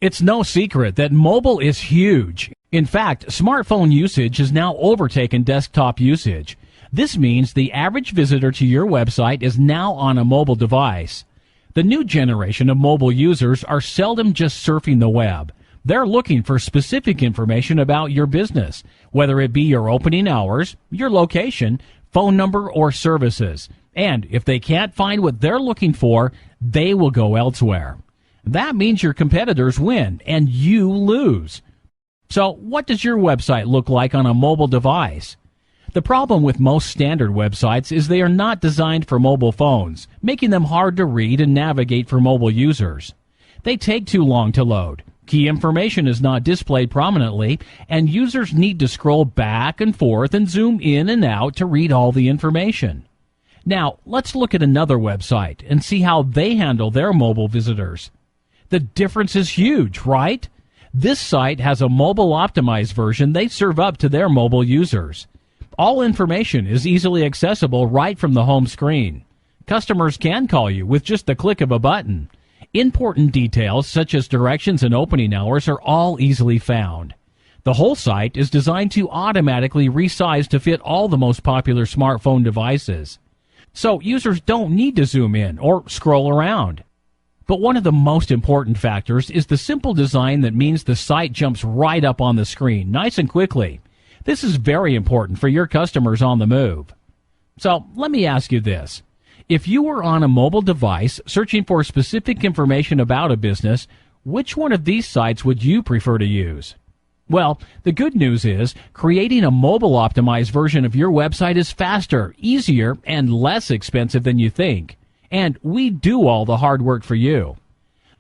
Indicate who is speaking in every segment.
Speaker 1: It's no secret that mobile is huge. In fact, smartphone usage has now overtaken desktop usage. This means the average visitor to your website is now on a mobile device. The new generation of mobile users are seldom just surfing the web. They're looking for specific information about your business, whether it be your opening hours, your location, phone number, or services. And if they can't find what they're looking for, they will go elsewhere. That means your competitors win and you lose. So what does your website look like on a mobile device? The problem with most standard websites is they are not designed for mobile phones, making them hard to read and navigate for mobile users. They take too long to load. Key information is not displayed prominently, and users need to scroll back and forth and zoom in and out to read all the information. Now, let's look at another website and see how they handle their mobile visitors. The difference is huge, right? This site has a mobile-optimized version they serve up to their mobile users. All information is easily accessible right from the home screen. Customers can call you with just the click of a button. Important details such as directions and opening hours are all easily found. The whole site is designed to automatically resize to fit all the most popular smartphone devices. So users don't need to zoom in or scroll around. But one of the most important factors is the simple design that means the site jumps right up on the screen, nice and quickly. This is very important for your customers on the move. So let me ask you this. If you were on a mobile device searching for specific information about a business, which one of these sites would you prefer to use? Well, the good news is creating a mobile-optimized version of your website is faster, easier, and less expensive than you think. And we do all the hard work for you.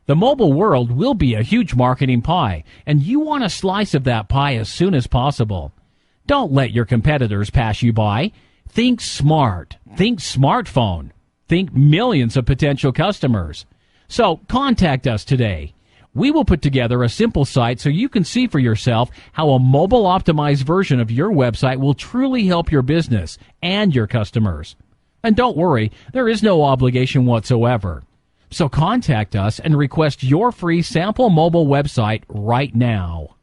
Speaker 1: The mobile world will be a huge marketing pie, and you want a slice of that pie as soon as possible. Don't let your competitors pass you by. Think smart. Think smartphone. Think millions of potential customers. So contact us today. We will put together a simple site so you can see for yourself how a mobile-optimized version of your website will truly help your business and your customers. And don't worry, there is no obligation whatsoever. So contact us and request your free sample mobile website right now.